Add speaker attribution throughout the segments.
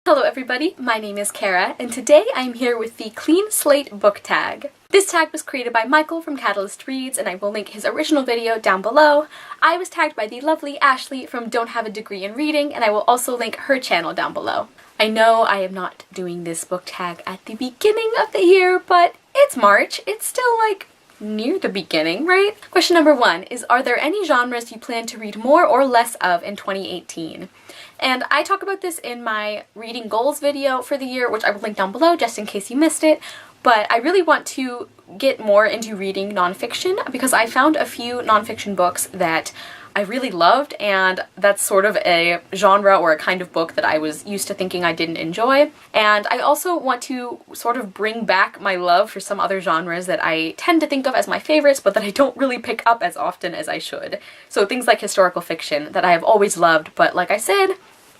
Speaker 1: Hello everybody, my name is Kara, and today I'm here with the Clean Slate book tag. This tag was created by Michael from Catalyst Reads, and I will link his original video down below. I was tagged by the lovely Ashley from Don't Have a Degree in Reading, and I will also link her channel down below. I know I am not doing this book tag at the beginning of the year, but it's March. It's still like near the beginning, right? Question number 1 is, are there any genres you plan to read more or less of in 2018? And I talk about this in my reading goals video for the year, which I will link down below just in case you missed it. But I really want to get more into reading nonfiction because I found a few nonfiction books that I really loved, and that's sort of a genre or a kind of book that I was used to thinking I didn't enjoy. And I also want to sort of bring back my love for some other genres that I tend to think of as my favorites, but that I don't really pick up as often as I should. So things like historical fiction that I have always loved, but like I said,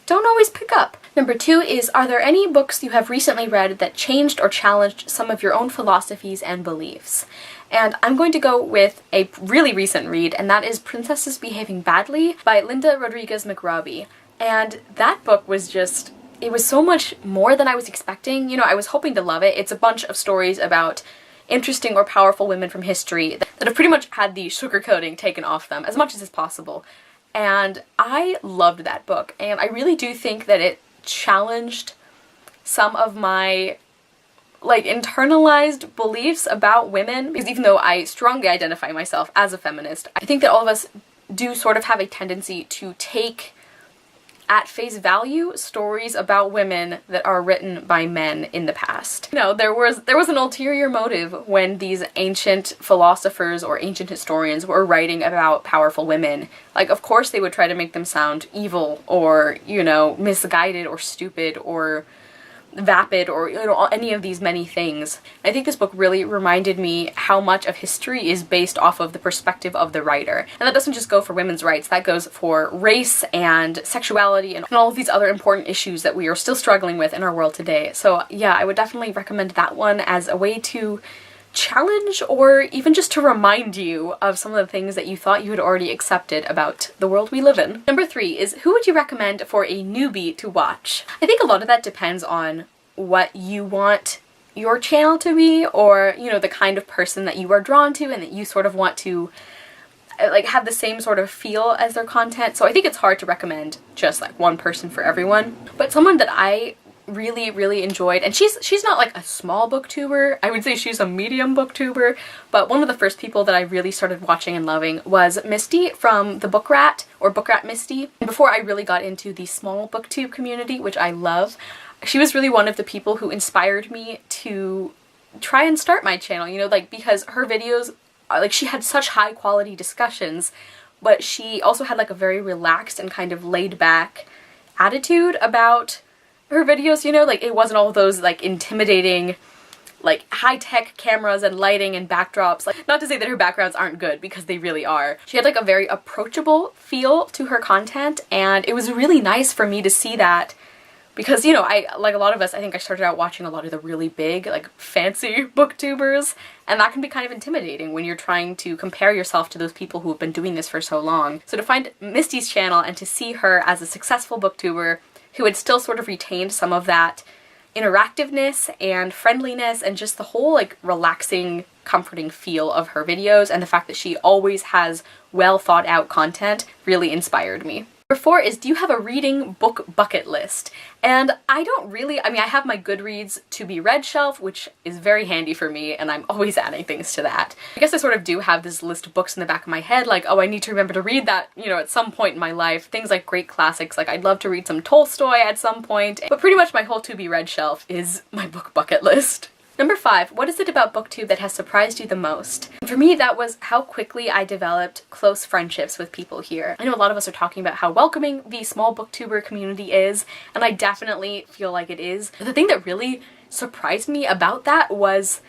Speaker 1: don't always pick up. Number 2 is, are there any books you have recently read that changed or challenged some of your own philosophies and beliefs? And I'm going to go with a really recent read, and that is Princesses Behaving Badly by Linda Rodriguez McRobbie. And that book was just, it was so much more than I was expecting. You know, I was hoping to love it. It's a bunch of stories about interesting or powerful women from history that have pretty much had the sugarcoating taken off them as much as is possible. And I loved that book, and I really do think that it challenged some of my internalized beliefs about women, because even though I strongly identify myself as a feminist, I think that all of us do sort of have a tendency to take at face value stories about women that are written by men in the past. You know, there was an ulterior motive when these ancient philosophers or ancient historians were writing about powerful women. Like, of course they would try to make them sound evil or, you know, misguided or stupid or vapid or, you know, any of these many things. I think this book really reminded me how much of history is based off of the perspective of the writer. And that doesn't just go for women's rights, that goes for race and sexuality and all of these other important issues that we are still struggling with in our world today. So yeah, I would definitely recommend that one as a way to challenge or even just to remind you of some of the things that you thought you had already accepted about the world we live in. Number 3 is, who would you recommend for a newbie to watch? I think a lot of that depends on what you want your channel to be, or, you know, the kind of person that you are drawn to and that you sort of want to like have the same sort of feel as their content. So I think it's hard to recommend just like one person for everyone, but someone that I really enjoyed, and she's not like a small booktuber, I would say she's a medium booktuber, but one of the first people that I really started watching and loving was Misty from the Book Rat, or Book Rat Misty. And before I really got into the small booktube community, which I love, she was really one of the people who inspired me to try and start my channel, you know, like, because her videos, like, she had such high quality discussions, but she also had like a very relaxed and kind of laid back attitude about her videos, you know, like it wasn't all those like intimidating like high-tech cameras and lighting and backdrops. Like, not to say that her backgrounds aren't good, because they really are. She had like a very approachable feel to her content, and it was really nice for me to see that, because, you know, I, like a lot of us, I think I started out watching a lot of the really big, like, fancy booktubers, and that can be kind of intimidating when you're trying to compare yourself to those people who have been doing this for so long. So to find Misty's channel and to see her as a successful booktuber who had still sort of retained some of that interactiveness and friendliness and just the whole like relaxing, comforting feel of her videos, and the fact that she always has well thought out content, really inspired me. Number 4 is, do you have a reading book bucket list? And I don't really, I mean, I have my Goodreads to be read shelf, which is very handy for me, and I'm always adding things to that. I guess I sort of do have this list of books in the back of my head, like, oh, I need to remember to read that, you know, at some point in my life. Things like great classics, like I'd love to read some Tolstoy at some point, but pretty much my whole to be read shelf is my book bucket list. Number 5, what is it about BookTube that has surprised you the most? For me, that was how quickly I developed close friendships with people here. I know a lot of us are talking about how welcoming the small booktuber community is, and I definitely feel like it is. The thing that really surprised me about that was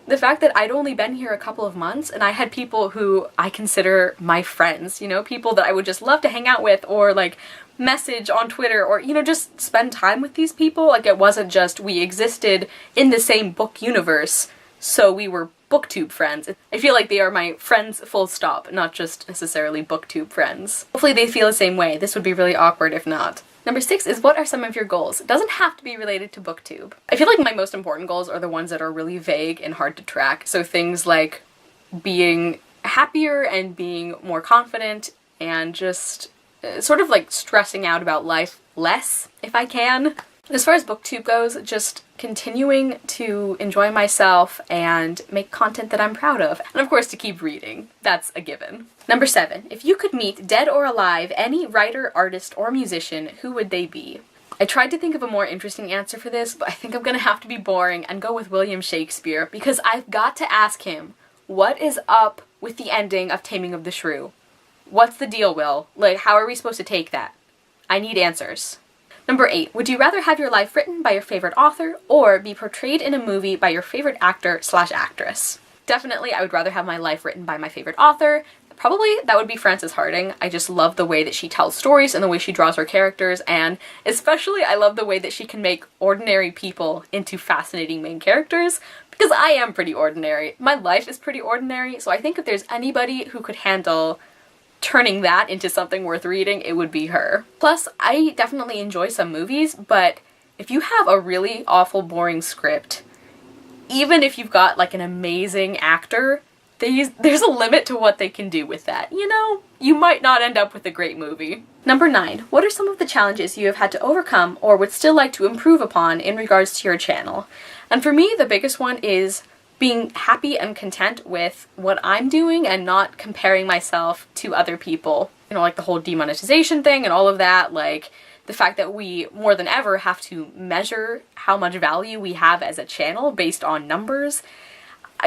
Speaker 1: the fact that I'd only been here a couple of months, and I had people who I consider my friends, you know, people that I would just love to hang out with or like message on Twitter, or, you know, just spend time with these people. Like, it wasn't just we existed in the same book universe, so we were booktube friends. I feel like they are my friends full stop, not just necessarily booktube friends. Hopefully they feel the same way. This would be really awkward if not. Number 6 is, what are some of your goals? It doesn't have to be related to booktube. I feel like my most important goals are the ones that are really vague and hard to track. So things like being happier and being more confident and just sort of like stressing out about life less if I can. As far as booktube goes, just continuing to enjoy myself and make content that I'm proud of. And of course to keep reading. That's a given. Number 7, if you could meet, dead or alive, any writer, artist, or musician, who would they be? I tried to think of a more interesting answer for this, but I think I'm gonna have to be boring and go with William Shakespeare, because I've got to ask him, what is up with the ending of Taming of the Shrew? What's the deal, Will? Like, how are we supposed to take that? I need answers. Number 8, would you rather have your life written by your favorite author or be portrayed in a movie by your favorite actor/actress? Definitely, I would rather have my life written by my favorite author. Probably that would be Frances Harding. I just love the way that she tells stories and the way she draws her characters, and especially I love the way that she can make ordinary people into fascinating main characters, because I am pretty ordinary. My life is pretty ordinary, so I think if there's anybody who could handle turning that into something worth reading, it would be her. Plus, I definitely enjoy some movies, but if you have a really awful, boring script, even if you've got like an amazing actor, there's a limit to what they can do with that. You know, you might not end up with a great movie. Number 9, what are some of the challenges you have had to overcome or would still like to improve upon in regards to your channel? And for me, the biggest one is being happy and content with what I'm doing and not comparing myself to other people. You know, like the whole demonetization thing and all of that, like the fact that we more than ever have to measure how much value we have as a channel based on numbers.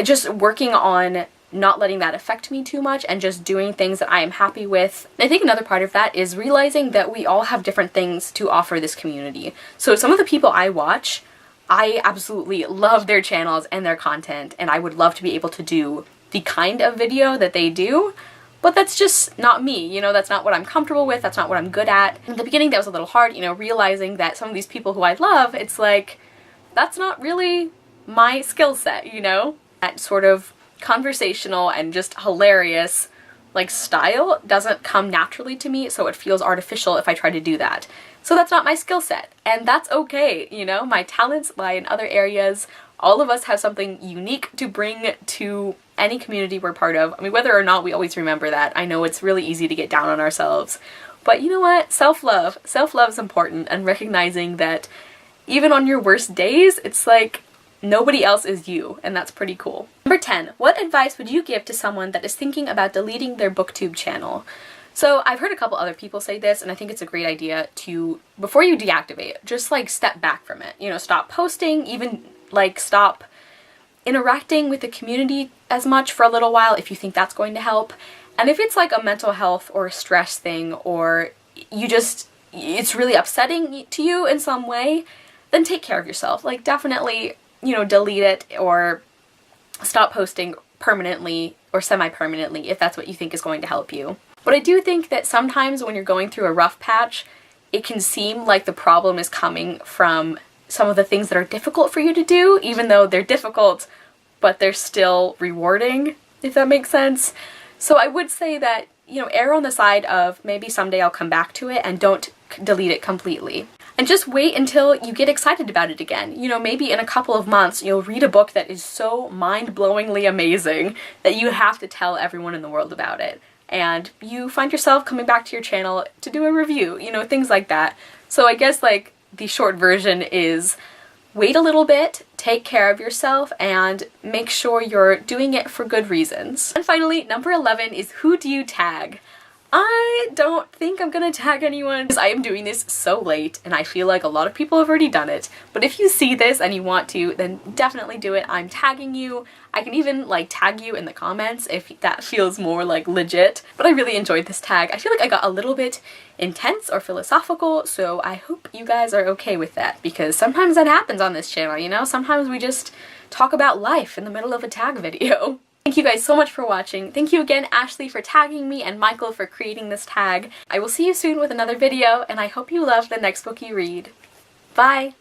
Speaker 1: Just working on not letting that affect me too much and just doing things that I am happy with. I think another part of that is realizing that we all have different things to offer this community. So some of the people I watch, I absolutely love their channels and their content, and I would love to be able to do the kind of video that they do, but that's just not me, you know, that's not what I'm comfortable with, that's not what I'm good at. In the beginning that was a little hard, you know, realizing that some of these people who I love, it's like, that's not really my skill set, you know? That sort of conversational and just hilarious like style doesn't come naturally to me, so it feels artificial if I try to do that. So that's not my skill set, and that's okay, you know? My talents lie in other areas. All of us have something unique to bring to any community we're part of. I mean, whether or not we always remember that. I know it's really easy to get down on ourselves, but you know what? Self-love. Self-love is important, and recognizing that even on your worst days, it's like nobody else is you, and that's pretty cool. Number 10, what advice would you give to someone that is thinking about deleting their booktube channel? So I've heard a couple other people say this, and I think it's a great idea to, before you deactivate, just like step back from it. You know, stop posting, even like stop interacting with the community as much for a little while if you think that's going to help. And if it's like a mental health or a stress thing, or you just, it's really upsetting to you in some way, then take care of yourself. Like definitely, you know, delete it or stop posting permanently or semi-permanently if that's what you think is going to help you. But I do think that sometimes when you're going through a rough patch, it can seem like the problem is coming from some of the things that are difficult for you to do, even though they're difficult, but they're still rewarding, if that makes sense. So I would say that, you know, err on the side of maybe someday I'll come back to it, and don't delete it completely. And just wait until you get excited about it again. You know, maybe in a couple of months you'll read a book that is so mind-blowingly amazing that you have to tell everyone in the world about it. And you find yourself coming back to your channel to do a review, you know, things like that. So I guess like the short version is wait a little bit, take care of yourself, and make sure you're doing it for good reasons. And finally, number 11 is, who do you tag? I don't think I'm gonna tag anyone because I am doing this so late and I feel like a lot of people have already done it. But if you see this and you want to, then definitely do it. I'm tagging you. I can even like tag you in the comments if that feels more like legit. But I really enjoyed this tag. I feel like I got a little bit intense or philosophical, so I hope you guys are okay with that, because sometimes that happens on this channel, you know? Sometimes we just talk about life in the middle of a tag video. Thank you guys so much for watching. Thank you again, Ashley, for tagging me, and Michael for creating this tag. I will see you soon with another video, and I hope you love the next book you read. Bye!